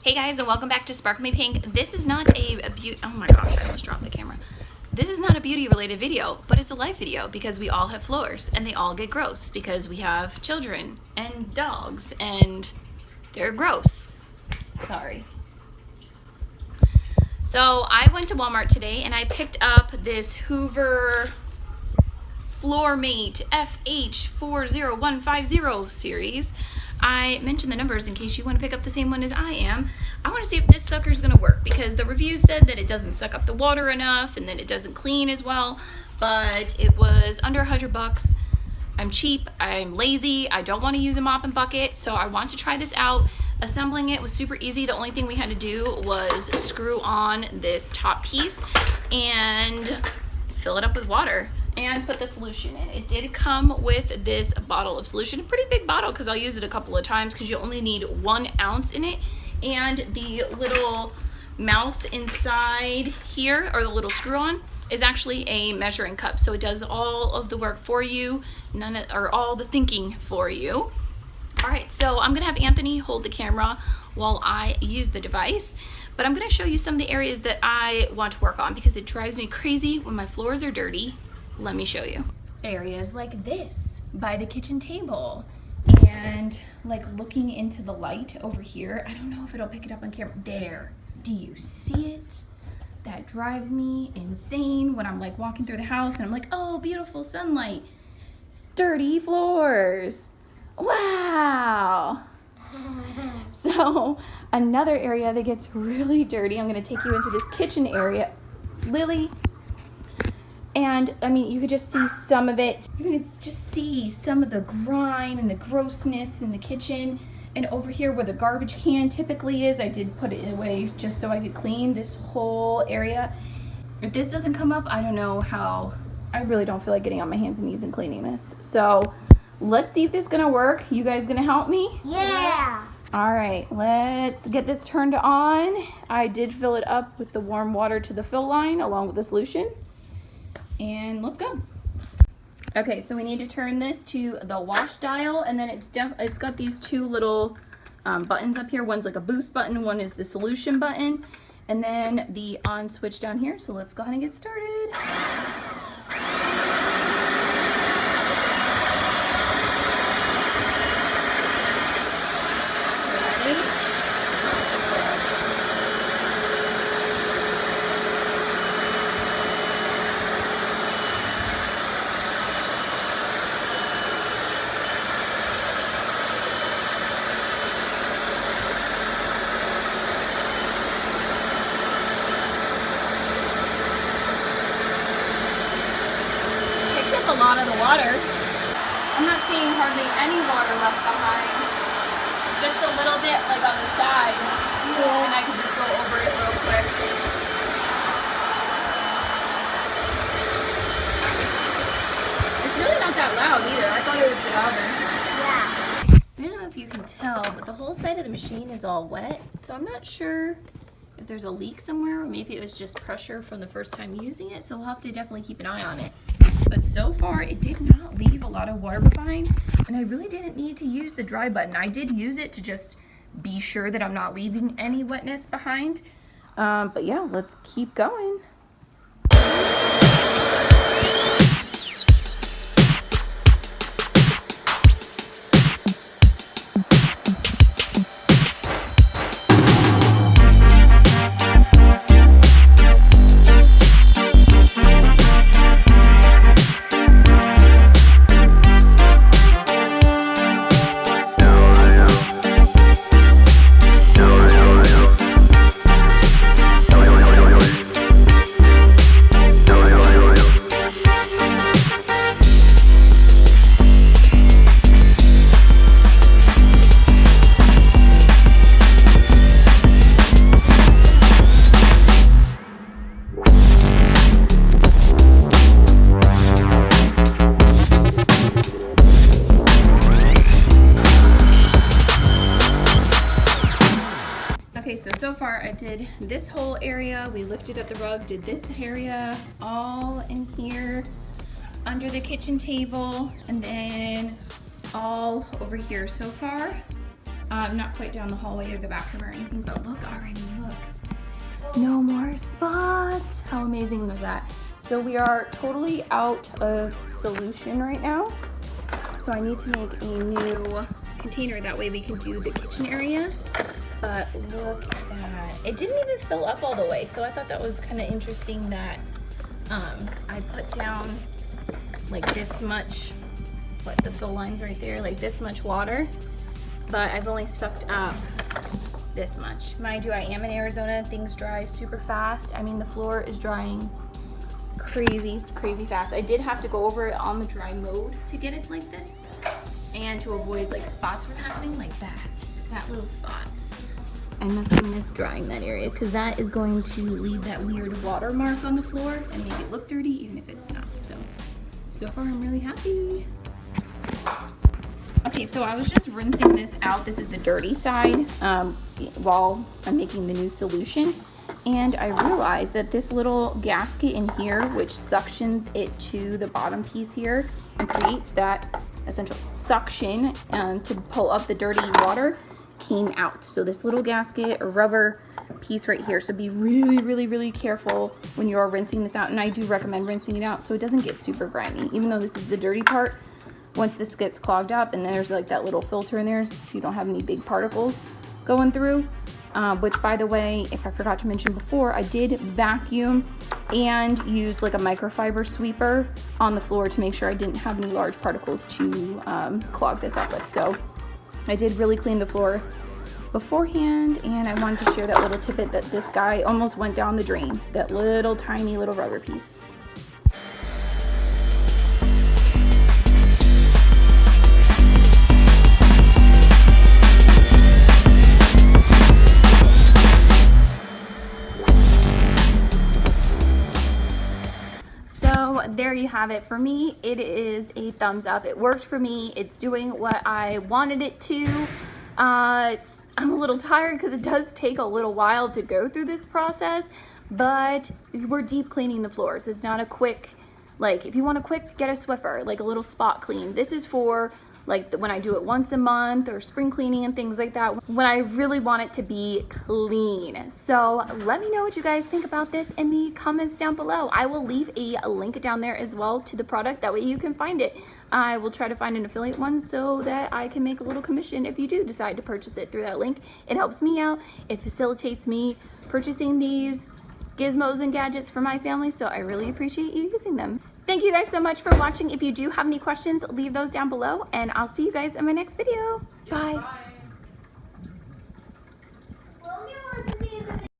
Hey guys, and welcome back to Sparkle Me Pink. This is not a beauty, oh my gosh, I almost dropped the camera. This is not a beauty related video, but it's a life video because we all have floors and they all get gross because we have children and dogs and they're gross. Sorry. So I went to Walmart today and I picked up this Hoover Floor Mate FH40150 series. I mentioned the numbers in case you want to pick up the same one as I am. I want to see if this sucker is going to work because the reviews said that it doesn't suck up the water enough and that it doesn't clean as well, but it was under $100. I'm cheap, I'm lazy, I don't want to use a mop and bucket, so I want to try this out. Assembling it was super easy. The only thing we had to do was screw on this top piece and fill it up with water and put the solution in. It did come with this bottle of solution, a pretty big bottle because I'll use it a couple of times because you only need 1 ounce in it, and the little mouth inside here, or the little screw on, is actually a measuring cup, so it does all of the work for you, all the thinking for you. All right, so I'm gonna have Anthony hold the camera while I use the device, but I'm gonna show you some of the areas that I want to work on because it drives me crazy when my floors are dirty. Let me show you. Areas like this by the kitchen table and like looking into the light over here. I don't know if it'll pick it up on camera. There, do you see it? That drives me insane when I'm like walking through the house and I'm like, oh, beautiful sunlight. Dirty floors. Wow. So another area that gets really dirty, I'm gonna take you into this kitchen area. Lily. And I mean, you could just see some of it. You can just see some of the grime and the grossness in the kitchen. And over here where the garbage can typically is, I did put it away just so I could clean this whole area. If this doesn't come up, I don't know how. I really don't feel like getting on my hands and knees and cleaning this. So let's see if this is gonna work. You guys gonna help me? Yeah. All right, let's get this turned on. I did fill it up with the warm water to the fill line along with the solution. And let's go. Okay, so we need to turn this to the wash dial, and then it's got these two little buttons up here. One's like a boost button, one is the solution button, and then the on switch down here. So let's go ahead and get started. Ready? A lot of the water. I'm not seeing hardly any water left behind. Just a little bit like on the sides. Yeah. And I can just go over it real quick. It's really not that loud either. I thought it would be louder. Yeah. I don't know if you can tell, but the whole side of the machine is all wet. So I'm not sure if there's a leak somewhere, or maybe it was just pressure from the first time using it. So we'll have to definitely keep an eye on it. But so far, it did not leave a lot of water behind, and I really didn't need to use the dry button. I did use it to just be sure that I'm not leaving any wetness behind. But yeah, let's keep going. Okay, so far I did this whole area. We lifted up the rug, did this area, all in here under the kitchen table, and then all over here. So far, Not quite down the hallway or the bathroom or anything, but look already, look. No more spots. How amazing was that? So we are totally out of solution right now. So I need to make a new container. That way we can do the kitchen area. But look at that. It didn't even fill up all the way. So I thought that was kind of interesting that I put down like this much, what, the fill lines right there, like this much water. But I've only sucked up this much. Mind you, I am in Arizona. Things dry super fast. I mean, the floor is drying crazy fast. I did have to go over it on the dry mode to get it like this and to avoid like spots from happening like that little spot. I must have missed drying that area because that is going to leave that weird water mark on the floor and make it look dirty even if it's not. So far I'm really happy. Okay, so I was just rinsing this out. This is the dirty side while I'm making the new solution. And I realized that this little gasket in here, which suctions it to the bottom piece here and creates that essential suction to pull up the dirty water, came out. So this little gasket or rubber piece right here. So be really careful when you are rinsing this out. And I do recommend rinsing it out so it doesn't get super grimy. Even though this is the dirty part, once this gets clogged up, and then there's like that little filter in there so you don't have any big particles going through. Which, by the way, if I forgot to mention before, I did vacuum and use like a microfiber sweeper on the floor to make sure I didn't have any large particles to clog this up with. So I did really clean the floor beforehand, and I wanted to share that little tidbit that this guy almost went down the drain, that little tiny little rubber piece. There you have it. For me, it is a thumbs up. It worked for me. It's doing what I wanted it to. I'm a little tired because it does take a little while to go through this process, but we're deep cleaning the floors. It's not a quick, like if you want to quick, get a Swiffer, like a little spot clean. This is for like when I do it once a month or spring cleaning and things like that, when I really want it to be clean. So let me know what you guys think about this in the comments down below. I will leave a link down there as well to the product. That way you can find it. I will try to find an affiliate one so that I can make a little commission if you do decide to purchase it through that link. It helps me out. It facilitates me purchasing these gizmos and gadgets for my family, so I really appreciate you using them. Thank you guys so much for watching. If you do have any questions, leave those down below, and I'll see you guys in my next video. Bye.